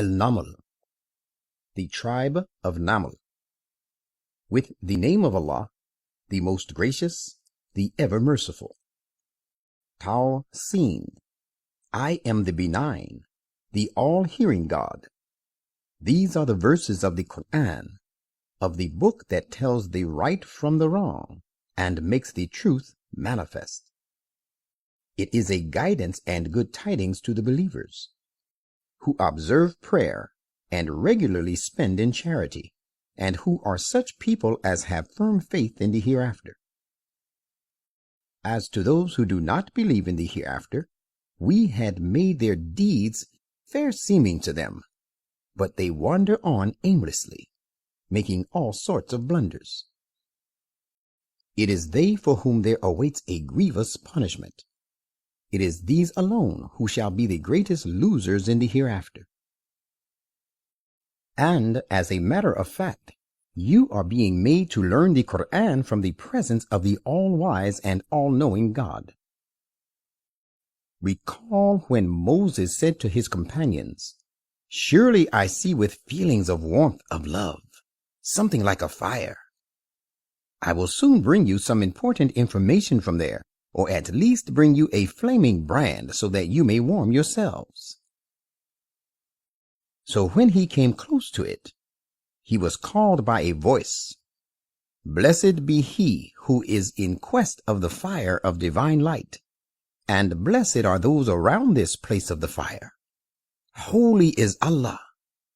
naml, the tribe of Naml. With the name of Allah, the most gracious, the ever merciful. Sin, I am the benign, the all-hearing God. These are the verses of the Quran, of the book that tells the right from the wrong and makes the truth manifest. It is a guidance and good tidings to the believers who observe prayer and regularly spend in charity, and who are such people as have firm faith in the hereafter. As to those who do not believe in the hereafter, we had made their deeds fair seeming to them, but they wander on aimlessly, making all sorts of blunders. It is they for whom there awaits a grievous punishment. It is these alone who shall be the greatest losers in the hereafter. And as a matter of fact, you are being made to learn the Quran from the presence of the all-wise and all-knowing God. Recall when Moses said to his companions, "Surely I see with feelings of warmth of love, something like a fire. I will soon bring you some important information from there, or at least bring you a flaming brand so that you may warm yourselves." So when he came close to it, he was called by a voice, "Blessed be he who is in quest of the fire of divine light, and blessed are those around this place of the fire. Holy is Allah,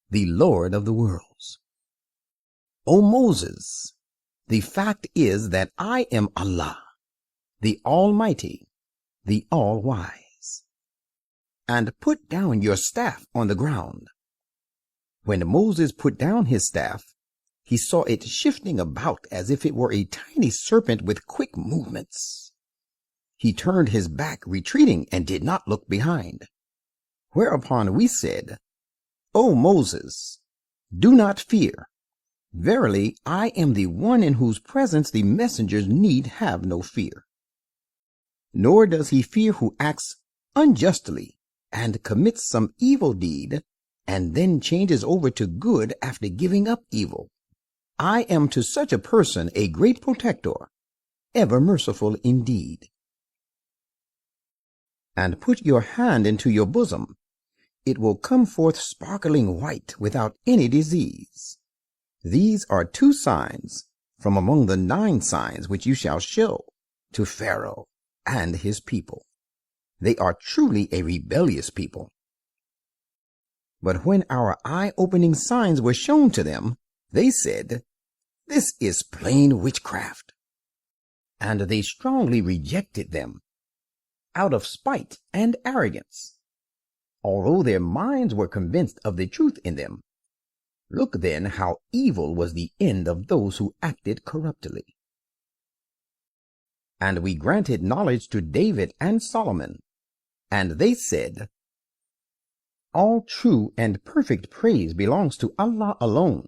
the Lord of the worlds." O Moses, the fact is that I am Allah, the Almighty, the All-Wise. And put down your staff on the ground. When Moses put down his staff, he saw it shifting about as if it were a tiny serpent with quick movements. He turned his back, retreating, and did not look behind. Whereupon we said, "O Moses, do not fear. Verily, I am the one in whose presence the messengers need have no fear. Nor does he fear who acts unjustly and commits some evil deed and then changes over to good after giving up evil. I am to such a person a great protector, ever merciful indeed." And put your hand into your bosom. It will come forth sparkling white without any disease. These are 2 signs from among the 9 signs which you shall show to Pharaoh and his people. They are truly a rebellious people. But when our eye-opening signs were shown to them, they said, "This is plain witchcraft." And they strongly rejected them, out of spite and arrogance, although their minds were convinced of the truth in them. Look then how evil was the end of those who acted corruptly. And we granted knowledge to David and Solomon, and they said, "All true and perfect praise belongs to Allah alone,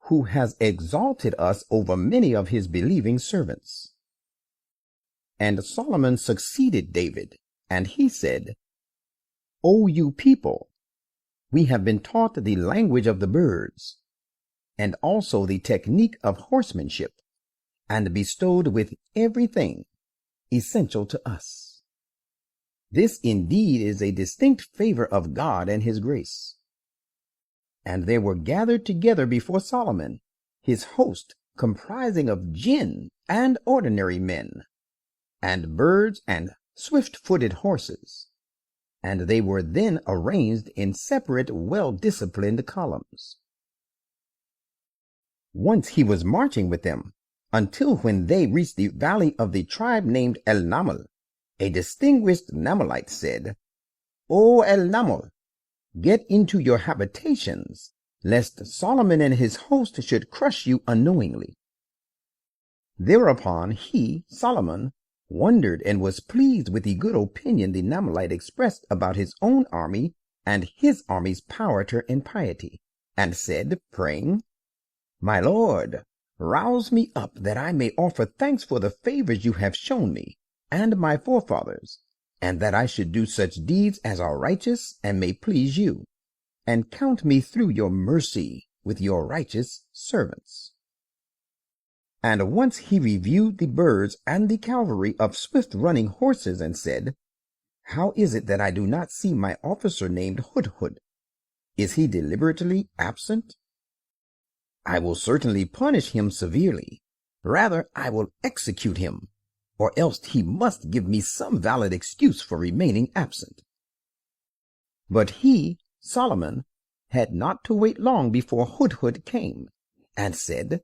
who has exalted us over many of his believing servants." And Solomon succeeded David, and he said, "O you people, we have been taught the language of the birds, and also the technique of horsemanship, and bestowed with everything essential to us. This indeed is a distinct favor of God and his grace." And there were gathered together before Solomon his host, comprising of jinn and ordinary men, and birds and swift-footed horses, and they were then arranged in separate, well-disciplined columns. Once he was marching with them, until when they reached the valley of the tribe named El-Naml, a distinguished Namlite said, "O El-Naml, get into your habitations, lest Solomon and his host should crush you unknowingly." Thereupon he, Solomon, wondered and was pleased with the good opinion the Namlite expressed about his own army and his army's power and piety, and said, praying, "My Lord, rouse me up that I may offer thanks for the favors you have shown me and my forefathers, and that I should do such deeds as are righteous and may please you, and count me through your mercy with your righteous servants. And once he reviewed the birds and the cavalry of swift-running horses and said, How is it that I do not see my officer named Hudhud? Is he deliberately absent? I will certainly punish him severely. Rather, I will execute him, or else he must give me some valid excuse for remaining absent. But he, Solomon, had not to wait long before Hudhud came, and said,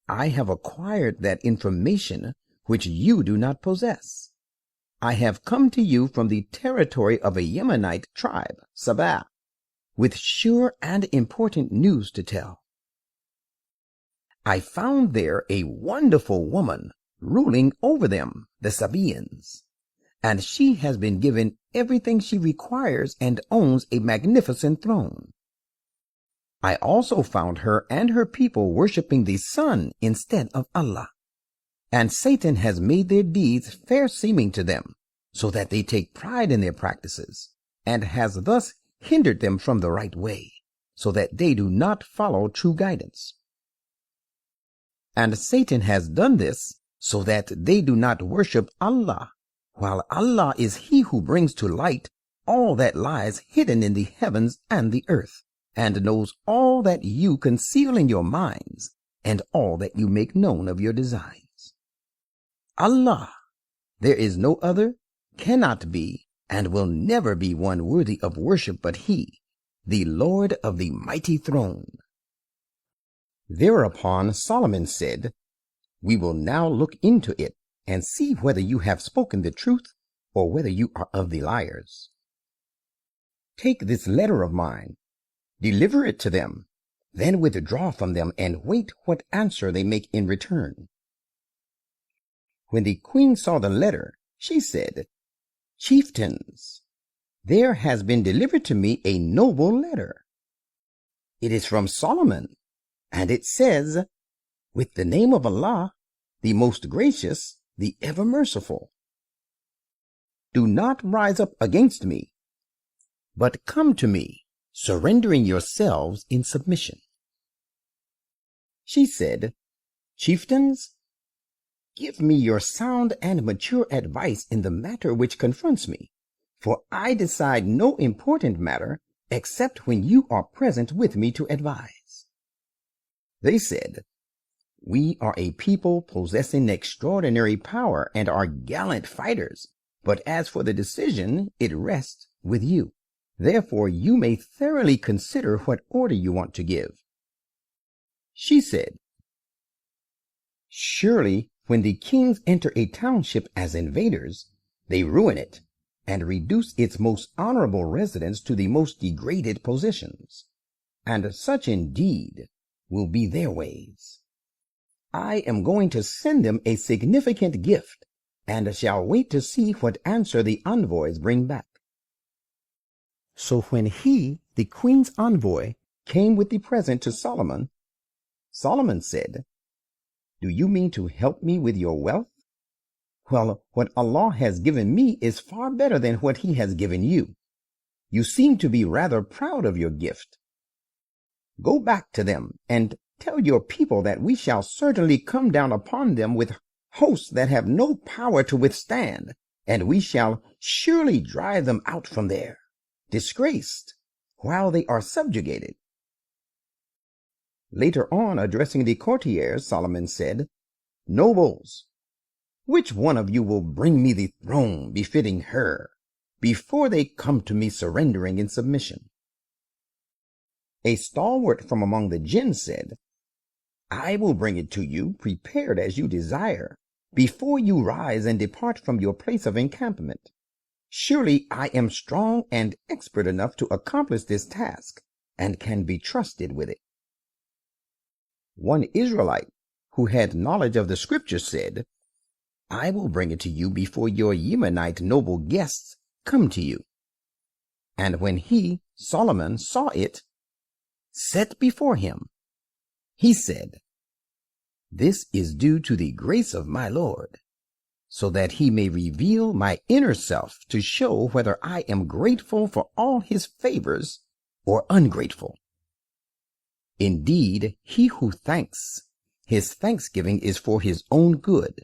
I have acquired that information which you do not possess. I have come to you from the territory of a Yemenite tribe, Sabah, with sure and important news to tell. I found there a wonderful woman ruling over them, the Sabaeans, and she has been given everything she requires and owns a magnificent throne. I also found her and her people worshiping the sun instead of Allah, and Satan has made their deeds fair seeming to them, so that they take pride in their practices, and has thus hindered them from the right way, so that they do not follow true guidance. And Satan has done this so that they do not worship Allah, while Allah is He who brings to light all that lies hidden in the heavens and the earth, and knows all that you conceal in your minds, and all that you make known of your designs. Allah, there is no other, cannot be, and will never be one worthy of worship but He, the Lord of the mighty throne. Thereupon Solomon said, We will now look into it, and see whether you have spoken the truth, or whether you are of the liars. Take this letter of mine, deliver it to them, then withdraw from them, and wait what answer they make in return. When the queen saw the letter, she said, Chieftains, there has been delivered to me a noble letter. It is from Solomon, and it says, With the name of Allah, the most gracious, the ever merciful. Do not rise up against me, but come to me, surrendering yourselves in submission. She said, Chieftains, give me your sound and mature advice in the matter which confronts me, for I decide no important matter except when you are present with me to advise. They said, We are a people possessing extraordinary power and are gallant fighters, but as for the decision, it rests with you. Therefore you may thoroughly consider what order you want to give. She said, Surely when the kings enter a township as invaders, they ruin it and reduce its most honorable residents to the most degraded positions, and such indeed will be their ways. I am going to send them a significant gift, and shall wait to see what answer the envoys bring back. So when he, the queen's envoy, came with the present to Solomon, Solomon said, Do you mean to help me with your wealth? Well, what Allah has given me is far better than what He has given you. You seem to be rather proud of your gift. Go back to them and tell your people that we shall certainly come down upon them with hosts that have no power to withstand, and we shall surely drive them out from there, disgraced, while they are subjugated. Later on, addressing the courtiers, Solomon said, Nobles, which one of you will bring me the throne befitting her, before they come to me surrendering in submission? A stalwart from among the jinn said, I will bring it to you, prepared as you desire, before you rise and depart from your place of encampment. Surely I am strong and expert enough to accomplish this task, and can be trusted with it. One Israelite, who had knowledge of the scriptures, said, I will bring it to you before your Yemenite noble guests come to you. And when he, Solomon, saw it set before him, he said, This is due to the grace of my Lord, so that He may reveal my inner self to show whether I am grateful for all His favors or ungrateful. Indeed, he who thanks, his thanksgiving is for his own good,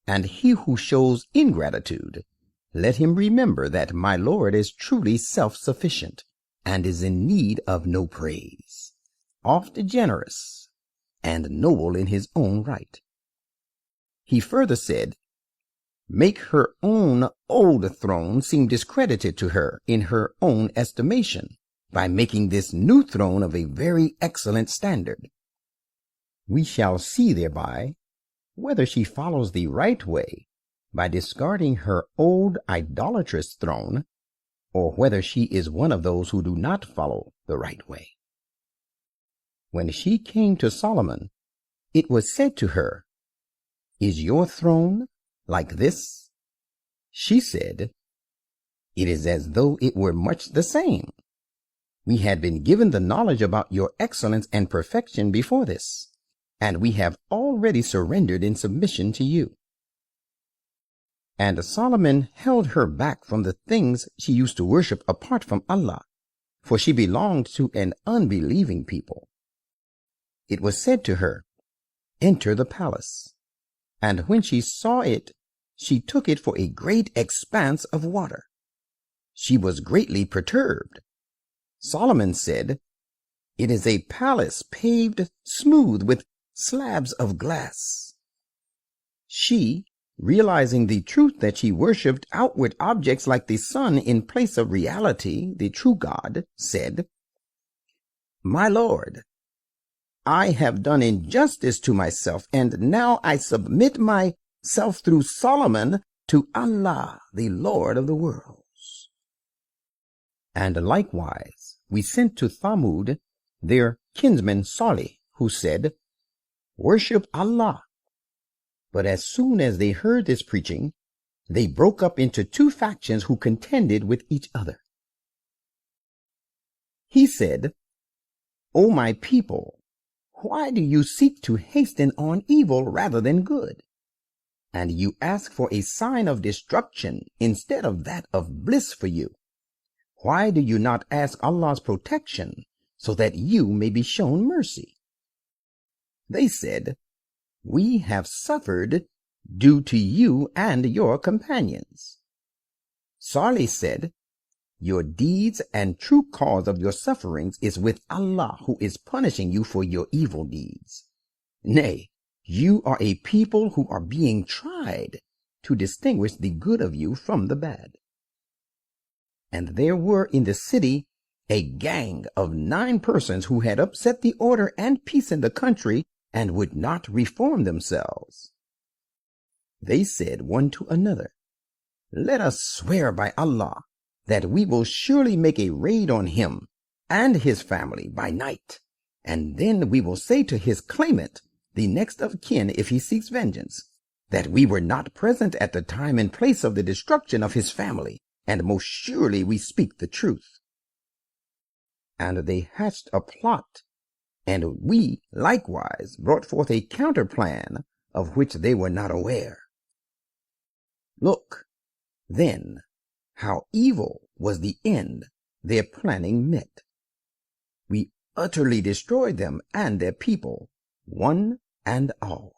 and he who shows ingratitude, let him remember that my Lord is truly self-sufficient and is in need of no praise, oft generous, and noble in his own right. He further said, make her own old throne seem discredited to her in her own estimation by making this new throne of a very excellent standard. We shall see thereby whether she follows the right way by discarding her old idolatrous throne, or whether she is one of those who do not follow the right way. When she came to Solomon, it was said to her, is your throne like this? She said, it is as though it were much the same. We had been given the knowledge about your excellence and perfection before this, and we have already surrendered in submission to you. And Solomon held her back from the things she used to worship apart from Allah, for she belonged to an unbelieving people. It was said to her, enter the palace. And when she saw it, she took it for a great expanse of water. She was greatly perturbed. Solomon said, it is a palace paved smooth with slabs of glass. She, realizing the truth that she worshipped outward objects like the sun in place of reality, the true God, said, my Lord, I have done injustice to myself, and now I submit myself through Solomon to Allah, the Lord of the worlds. And likewise, we sent to Thamud their kinsman Salih, who said, worship Allah. But as soon as they heard this preaching, they broke up into two factions who contended with each other. He said, O my people, why do you seek to hasten on evil rather than good? And you ask for a sign of destruction instead of that of bliss for you. Why do you not ask Allah's protection so that you may be shown mercy? They said, we have suffered due to you and your companions. Salih said, your deeds and true cause of your sufferings is with Allah, who is punishing you for your evil deeds. Nay, you are a people who are being tried to distinguish the good of you from the bad. And there were in the city a gang of 9 persons who had upset the order and peace in the country and would not reform themselves. They said one to another, let us swear by Allah that we will surely make a raid on him and his family by night, and then we will say to his claimant, the next of kin if he seeks vengeance, that we were not present at the time and place of the destruction of his family, and most surely we speak the truth. And they hatched a plot, and we likewise brought forth a counterplan of which they were not aware. Look, then, how evil was the end their planning met. We utterly destroyed them and their people, one and all.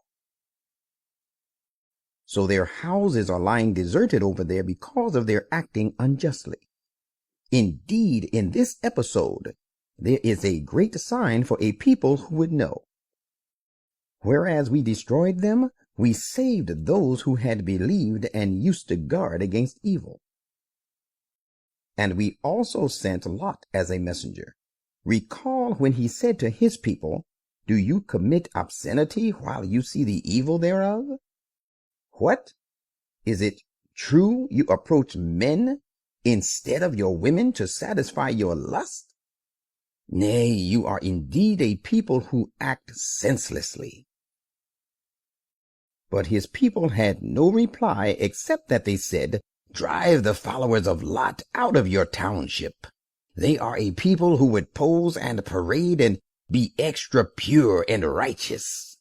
So their houses are lying deserted over there because of their acting unjustly. Indeed, in this episode, there is a great sign for a people who would know. Whereas we destroyed them, we saved those who had believed and used to guard against evil. And we also sent Lot as a messenger. Recall when he said to his people, do you commit obscenity while you see the evil thereof? What? Is it true you approach men instead of your women to satisfy your lust? Nay, you are indeed a people who act senselessly. But his people had no reply except that they said, drive the followers of Lot out of your township. They are a people who would pose and parade and be extra pure and righteous.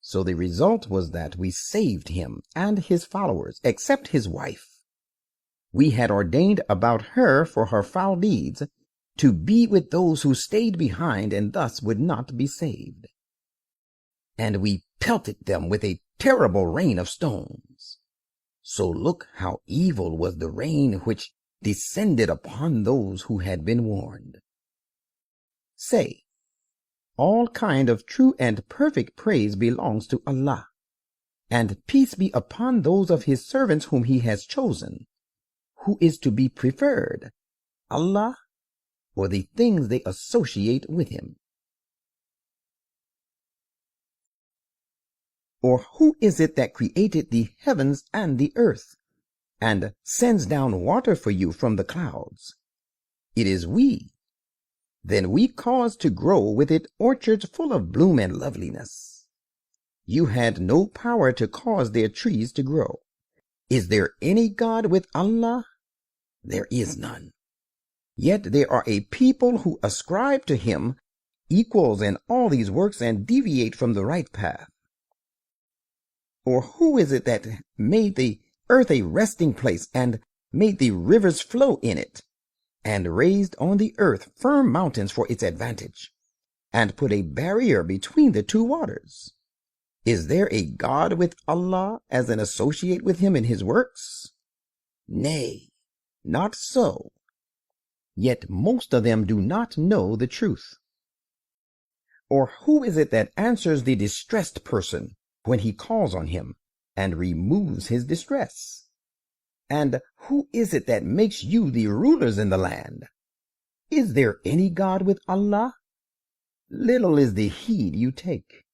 So the result was that we saved him and his followers, except his wife. we had ordained about her for her foul deeds to be with those who stayed behind and thus would not be saved. And we pelted them with a terrible rain of stones. So look how evil was the rain which descended upon those who had been warned. Say, all kind of true and perfect praise belongs to Allah, and peace be upon those of his servants whom he has chosen. Who is to be preferred, Allah or the things they associate with him? Or who is it that created the heavens and the earth, and sends down water for you from the clouds? It is we. Then we cause to grow with it orchards full of bloom and loveliness. You had no power to cause their trees to grow. Is there any God with Allah? There is none. Yet there are a people who ascribe to him equals in all these works and deviate from the right path. Or who is it that made the earth a resting place and made the rivers flow in it, and raised on the earth firm mountains for its advantage, and put a barrier between the two waters? Is there a God with Allah as an associate with him in his works? Nay, not so. Yet most of them do not know the truth. Or who is it that answers the distressed person when he calls on him, and removes his distress? And who is it that makes you the rulers in the land? Is there any God with Allah? Little is the heed you take.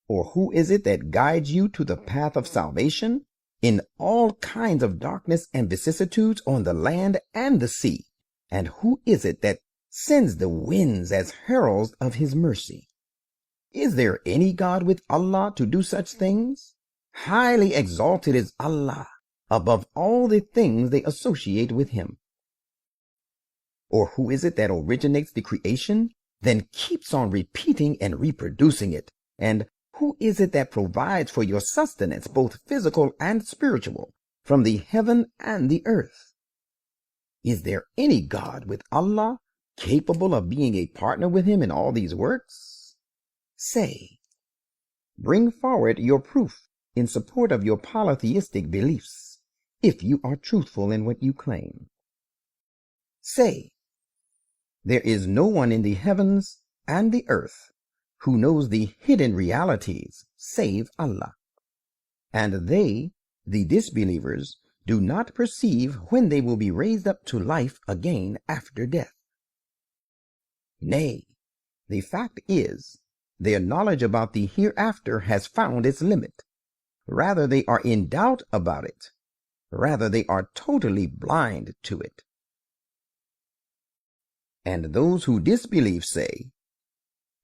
Or who is it that guides you to the path of salvation in all kinds of darkness and vicissitudes on the land and the sea? And who is it that sends the winds as heralds of his mercy? Is there any God with Allah to do such things? Highly exalted is Allah above all the things they associate with him. Or who is it that originates the creation, then keeps on repeating and reproducing it? And who is it that provides for your sustenance, both physical and spiritual, from the heaven and the earth? Is there any God with Allah capable of being a partner with him in all these works? Say, bring forward your proof in support of your polytheistic beliefs, if you are truthful in what you claim. Say, there is no one in the heavens and the earth who knows the hidden realities save Allah. And they, the disbelievers, do not perceive when they will be raised up to life again after death. Nay, the fact is, their knowledge about the hereafter has found its limit. Rather, they are in doubt about it. Rather, they are totally blind to it. And those who disbelieve say,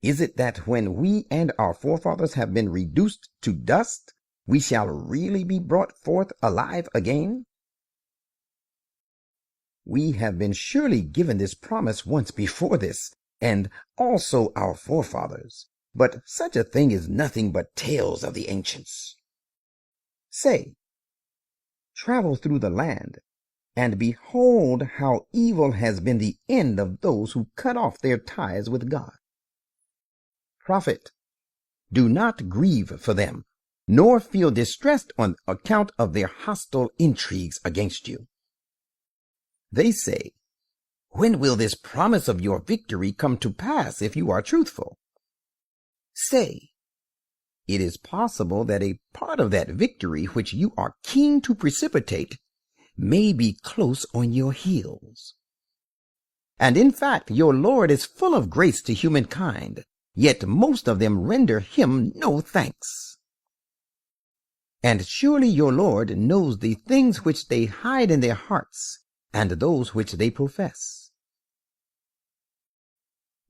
is it that when we and our forefathers have been reduced to dust, we shall really be brought forth alive again? We have been surely given this promise once before this, and also our forefathers. But such a thing is nothing but tales of the ancients. Say, travel through the land, and behold how evil has been the end of those who cut off their ties with God. Prophet, do not grieve for them, nor feel distressed on account of their hostile intrigues against you. They say, when will this promise of your victory come to pass if you are truthful? Say, it is possible that a part of that victory which you are keen to precipitate may be close on your heels. And in fact, your Lord is full of grace to humankind, yet most of them render him no thanks. And surely your Lord knows the things which they hide in their hearts, and those which they profess.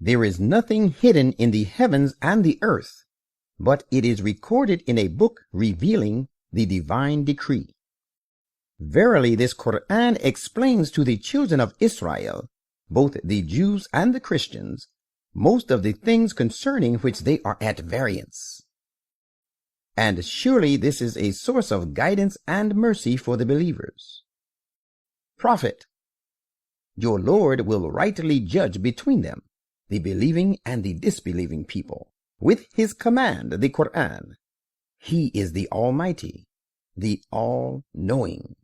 There is nothing hidden in the heavens and the earth, but it is recorded in a book revealing the divine decree. Verily, this Quran explains to the children of Israel, both the Jews and the Christians, most of the things concerning which they are at variance. And surely this is a source of guidance and mercy for the believers. Prophet, your Lord will rightly judge between them, the believing and the disbelieving people, with his command, the Quran. He is the Almighty, the All-Knowing.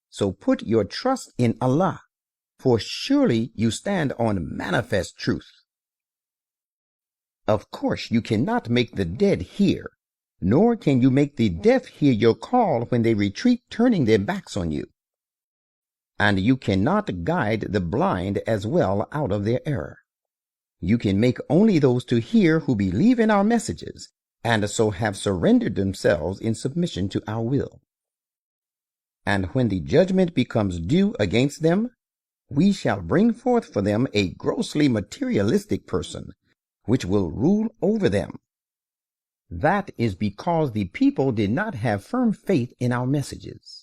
So put your trust in Allah, for surely you stand on manifest truth. Of course, you cannot make the dead hear, nor can you make the deaf hear your call when they retreat, turning their backs on you. And you cannot guide the blind as well out of their error. You can make only those to hear who believe in our messages, and so have surrendered themselves in submission to our will. And when the judgment becomes due against them, we shall bring forth for them a grossly materialistic person, which will rule over them. That is because the people did not have firm faith in our messages.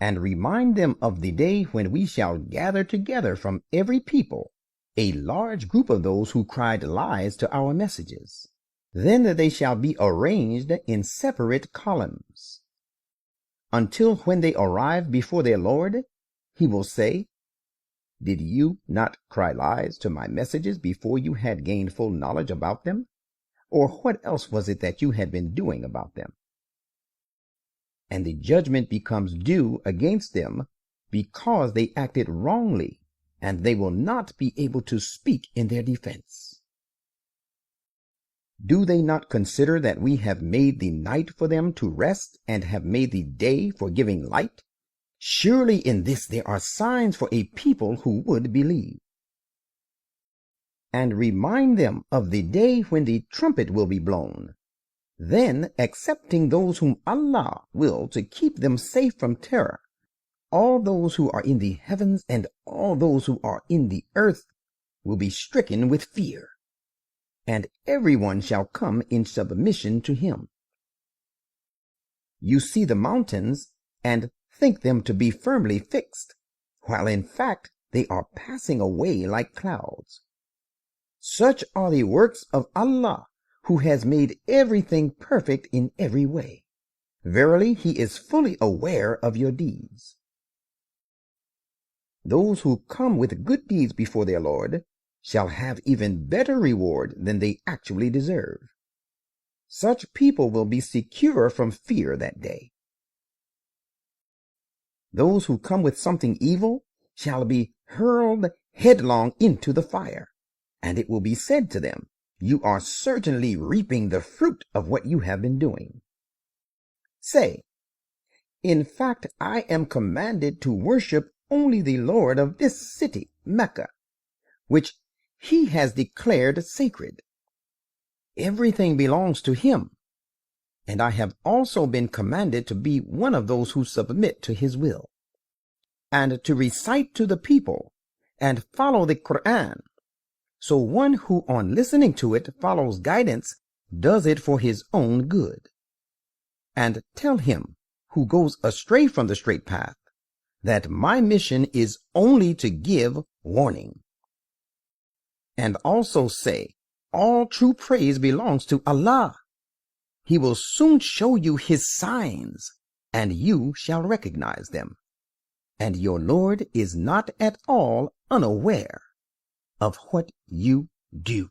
And remind them of the day when we shall gather together from every people a large group of those who cried lies to our messages. Then they shall be arranged in separate columns, until when they arrive before their Lord, he will say, did you not cry lies to my messages before you had gained full knowledge about them? Or what else was it that you had been doing about them? And the judgment becomes due against them because they acted wrongly, and they will not be able to speak in their defense. Do they not consider that we have made the night for them to rest and have made the day for giving light? Surely in this there are signs for a people who would believe. And remind them of the day when the trumpet will be blown. Then, excepting those whom Allah will to keep them safe from terror, all those who are in the heavens and all those who are in the earth will be stricken with fear, and everyone shall come in submission to him. You see the mountains and think them to be firmly fixed, while in fact they are passing away like clouds. Such are the works of Allah, who has made everything perfect in every way. Verily, he is fully aware of your deeds. Those who come with good deeds before their Lord shall have even better reward than they actually deserve. Such people will be secure from fear that day. Those who come with something evil shall be hurled headlong into the fire, and it will be said to them, you are certainly reaping the fruit of what you have been doing. Say, in fact, I am commanded to worship only the Lord of this city, Mecca, which he has declared sacred. Everything belongs to him, and I have also been commanded to be one of those who submit to his will, and to recite to the people and follow the Quran. So one who on listening to it follows guidance does it for his own good. And tell him who goes astray from the straight path that my mission is only to give warning. And also say, all true praise belongs to Allah. He will soon show you his signs, and you shall recognize them. And your Lord is not at all unaware of what you do.